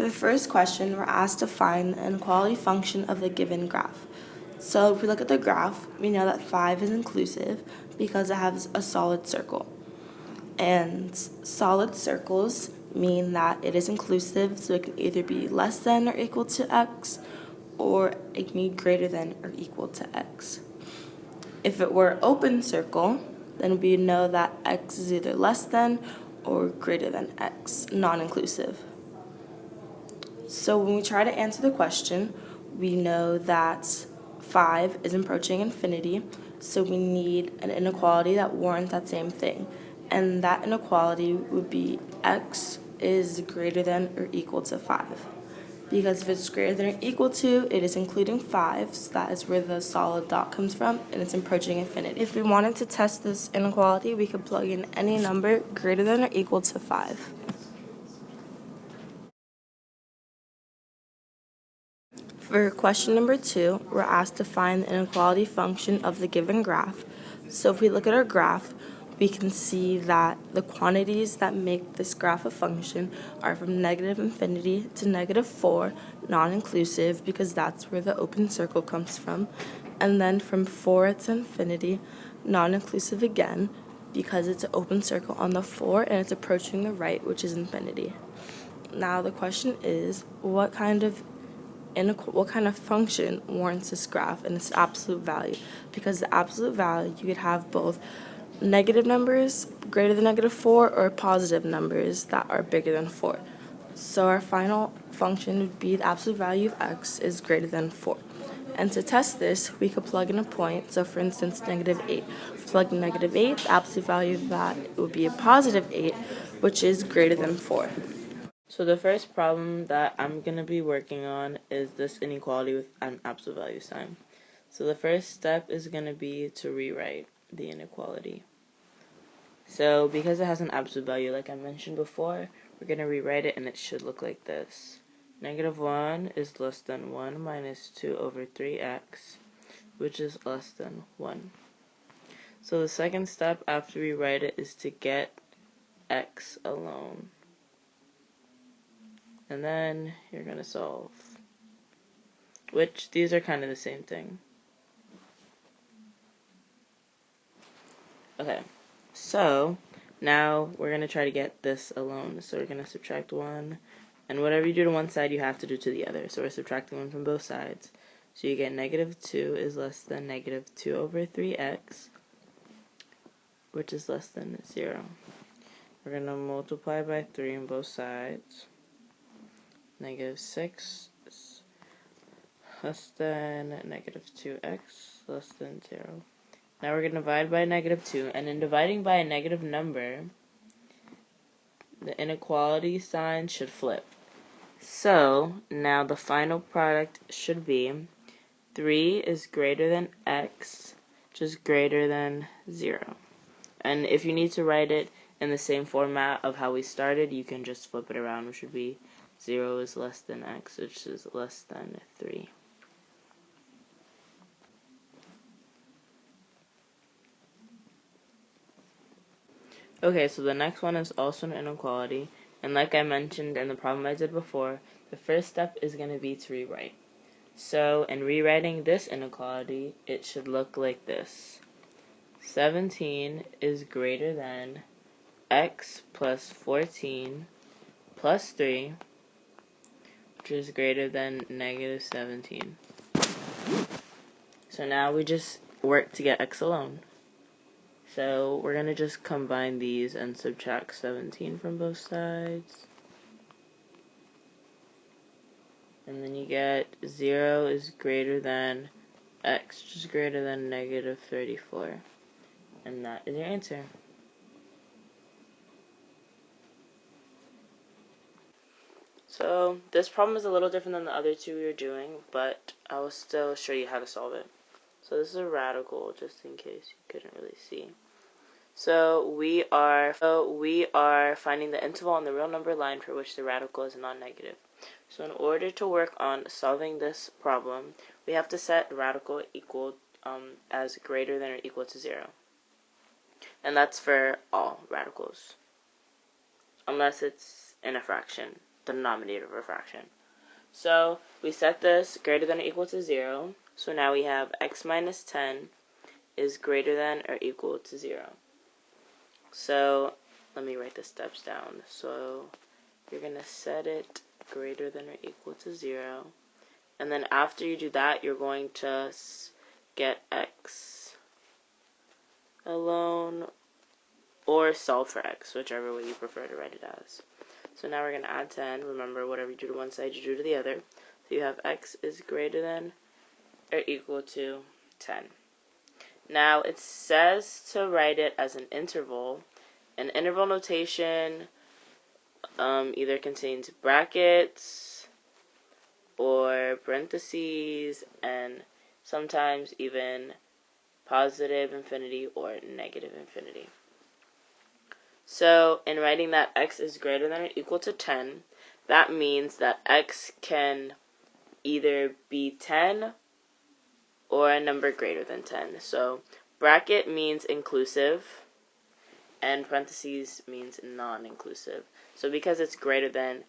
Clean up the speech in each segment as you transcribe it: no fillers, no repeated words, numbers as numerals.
For the first question, we're asked to find the inequality function of the given graph. So if we look at the graph, we know that 5 is inclusive because it has a solid circle. And solid circles mean that it is inclusive, so it can either be less than or equal to x, or it can be greater than or equal to x. If it were an open circle, then we know that x is either less than or greater than x, non-inclusive. So when we try to answer the question, we know that 5 is approaching infinity, so we need an inequality that warrants that same thing. And that inequality would be x is greater than or equal to 5. Because if it's greater than or equal to, it is including 5, so that is where the solid dot comes from, and it's approaching infinity. If we wanted to test this inequality, we could plug in any number greater than or equal to 5. For question number 2, we're asked to find the inequality function of the given graph. So if we look at our graph, we can see that the quantities that make this graph a function are from negative infinity to negative 4, non-inclusive, because that's where the open circle comes from, and then from 4 to infinity, non-inclusive again, because it's an open circle on the 4 and it's approaching the right, which is infinity. Now the question is, what kind of function warrants this graph and its absolute value? Because the absolute value, you could have both negative numbers greater than negative 4 or positive numbers that are bigger than 4. So our final function would be the absolute value of x is greater than 4. And to test this, we could plug in a point. So for instance, negative 8. If we plug in negative 8, the absolute value of that would be a positive 8, which is greater than 4. So the first problem that I'm going to be working on is this inequality with an absolute value sign. So the first step is going to be to rewrite the inequality. So because it has an absolute value, like I mentioned before, we're going to rewrite it and it should look like this. Negative 1 is less than 1 minus 2 over 3x, which is less than 1. So the second step after we write it is to get x alone. And then you're going to solve, which these are kind of the same thing. Okay, so now we're going to try to get this alone. So we're going to subtract 1, and whatever you do to one side, you have to do to the other. So we're subtracting 1 from both sides. So you get negative 2 is less than negative 2 over 3x, which is less than 0. We're going to multiply by 3 on both sides. Negative 6 is less than negative 2x, less than 0. Now we're going to divide by negative 2, and in dividing by a negative number, the inequality sign should flip. So now the final product should be 3 is greater than x, which is greater than 0. And if you need to write it in the same format of how we started, you can just flip it around, which would be 0 is less than x, which is less than 3. Okay, so the next one is also an inequality, and like I mentioned in the problem I did before, the first step is going to be to rewrite. So in rewriting this inequality, it should look like this. 17 is greater than x plus 14 plus 3, which is greater than negative 17. So now we just work to get x alone. So we're going to just combine these and subtract 17 from both sides. And then you get 0 is greater than x, which is greater than negative 34. And that is your answer. So this problem is a little different than the other two we were doing, but I will still show you how to solve it. So this is a radical, just in case you couldn't really see. So we are finding the interval on the real number line for which the radical is non-negative. So in order to work on solving this problem, we have to set radical equal as greater than or equal to 0. And that's for all radicals, unless it's in a fraction. the denominator of our fraction. So we set this greater than or equal to 0. So now we have x minus 10 is greater than or equal to 0. So let me write the steps down. So you're going to set it greater than or equal to 0. And then after you do that, you're going to get x alone or solve for x, whichever way you prefer to write it as. So now we're going to add 10. Remember, whatever you do to one side, you do to the other. So you have x is greater than or equal to 10. Now it says to write it as an interval. An interval notation either contains brackets or parentheses and sometimes even positive infinity or negative infinity. So in writing that x is greater than or equal to 10, that means that x can either be 10 or a number greater than 10. So bracket means inclusive and parentheses means non-inclusive. So because it's greater than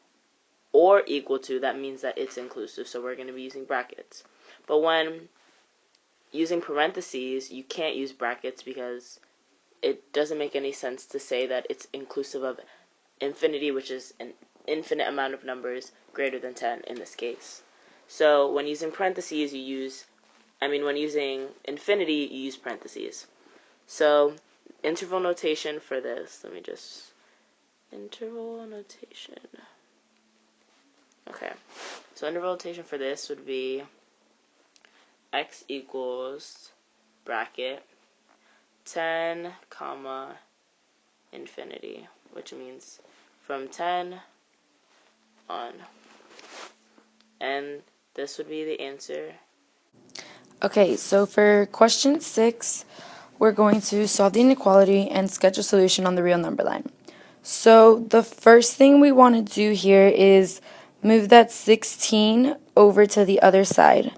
or equal to, that means that it's inclusive. So we're going to be using brackets. But when using parentheses, you can't use brackets because it doesn't make any sense to say that it's inclusive of infinity, which is an infinite amount of numbers greater than 10 in this case. So when using parentheses, when using infinity, you use parentheses. So interval notation for this, interval notation. Okay, so interval notation for this would be x equals bracket 10 comma infinity, which means from 10 on. And this would be the answer. Okay, so for question 6, we're going to solve the inequality and sketch a solution on the real number line. So the first thing we want to do here is move that 16 over to the other side.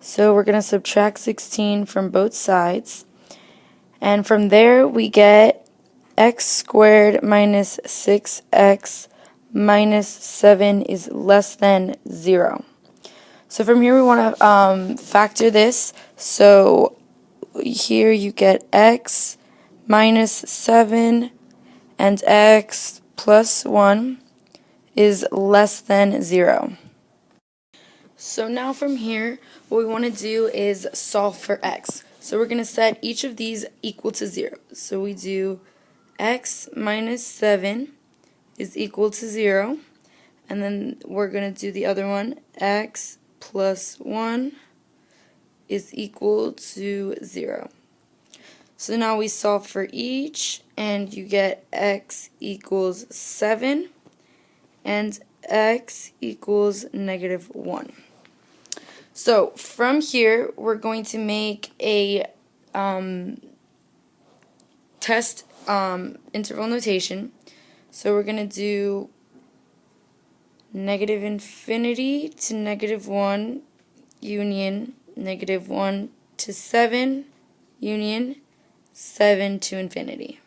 So we're going to subtract 16 from both sides. And from there we get x squared minus 6x minus 7 is less than 0. So from here we want to factor this. So here you get x minus 7 and x plus 1 is less than 0. So now from here, what we want to do is solve for x. So we're going to set each of these equal to 0. So we do x minus 7 is equal to 0. And then we're going to do the other one, x plus 1 is equal to 0. So now we solve for each, and you get x equals 7 and x equals negative 1. So from here, we're going to make a test interval notation. So we're going to do negative infinity to negative 1 union negative 1 to 7 union 7 to infinity.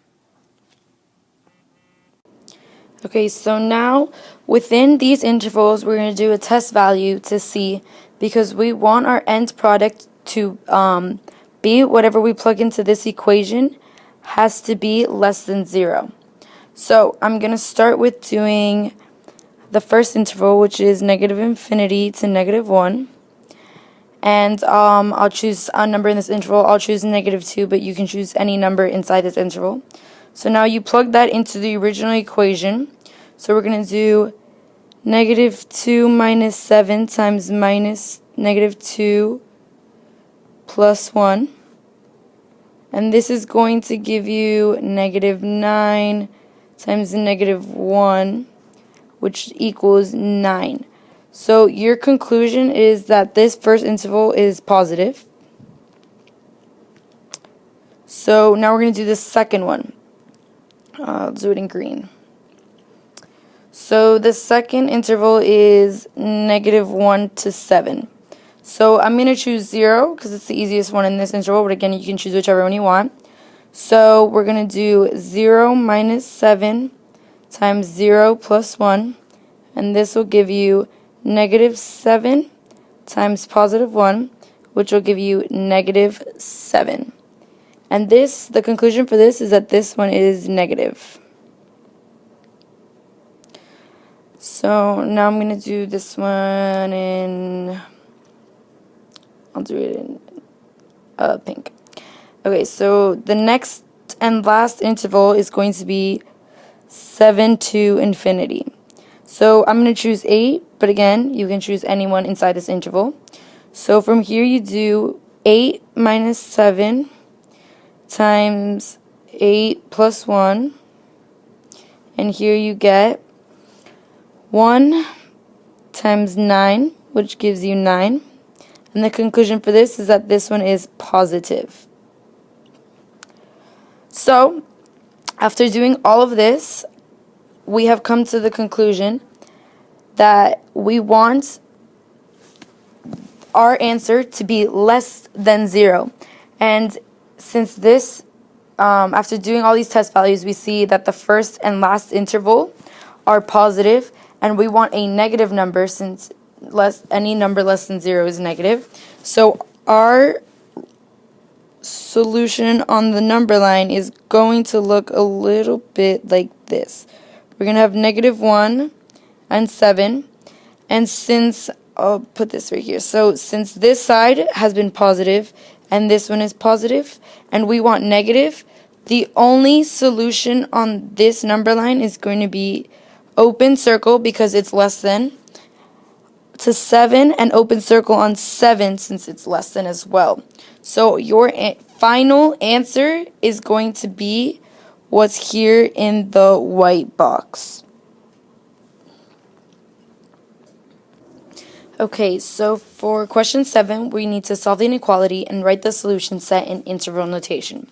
Okay, so now within these intervals we're going to do a test value to see, because we want our end product to be whatever we plug into this equation has to be less than 0. So I'm going to start with doing the first interval, which is negative infinity to negative 1. And I'll choose a number in this interval. I'll choose negative 2, but you can choose any number inside this interval. So now you plug that into the original equation. So we're going to do negative 2 minus 7 times minus negative 2 plus 1. And this is going to give you negative 9 times negative 1, which equals 9. So your conclusion is that this first interval is positive. So now we're going to do the second one. I'll do it in green. So the second interval is negative 1 to 7. So I'm going to choose 0 because it's the easiest one in this interval, but again, you can choose whichever one you want. So we're going to do 0 minus 7 times 0 plus 1, and this will give you negative 7 times positive 1, which will give you negative 7. And this, the conclusion for this is that this one is negative. So now I'm going to do this one in, I'll do it in pink. Okay, so the next and last interval is going to be 7 to infinity. So I'm going to choose 8, but again, you can choose anyone inside this interval. So from here you do 8 minus 7 times 8 plus 1. And here you get 1 times 9, which gives you 9. And the conclusion for this is that this one is positive. So, after doing all of this, we have come to the conclusion that we want our answer to be less than 0. And since this, after doing all these test values, we see that the first and last interval are positive, and we want a negative number since any number less than 0 is negative. So our solution on the number line is going to look a little bit like this. We're going to have negative 1 and 7. And since, I'll put this right here. So since this side has been positive and this one is positive and we want negative, the only solution on this number line is going to be open circle because it's less than to 7 and open circle on 7 since it's less than as well. So your final answer is going to be what's here in the white box. Okay, so for question 7, we need to solve the inequality and write the solution set in interval notation.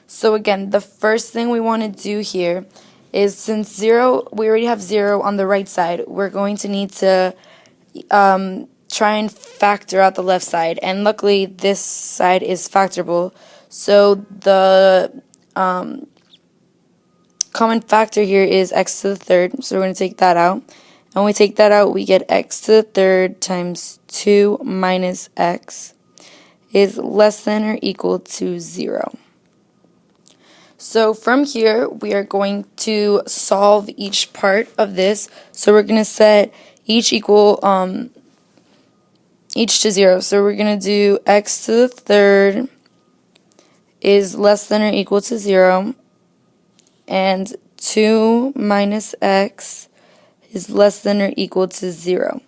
So again, the first thing we want to do here is since we already have 0 on the right side, we're going to need to try and factor out the left side, and luckily this side is factorable, so the common factor here is x to the third, so we're going to take that out, and when we take that out we get x to the third times 2 minus x is less than or equal to 0. So from here we are going to solve each part of this, so we're going to set each equal each to 0. So we're going to do x to the third is less than or equal to 0, and 2 minus x is less than or equal to 0.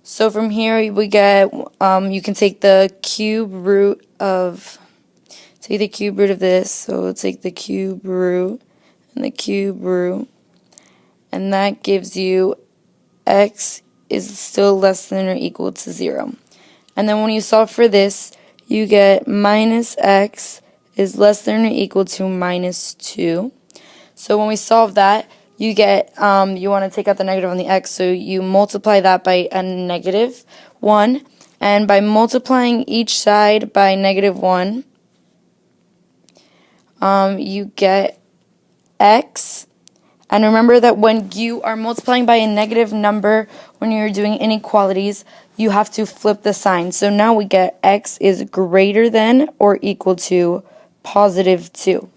So from here we get, you can take the cube root of this, so we'll take the cube root and the cube root, and that gives you x is still less than or equal to 0. And then when you solve for this, you get minus x is less than or equal to minus 2. So when we solve that, you get, you want to take out the negative on the x, so you multiply that by a negative 1, and by multiplying each side by negative 1, you get x. And remember that when you are multiplying by a negative number, when you're doing inequalities, you have to flip the sign. So now we get x is greater than or equal to positive 2.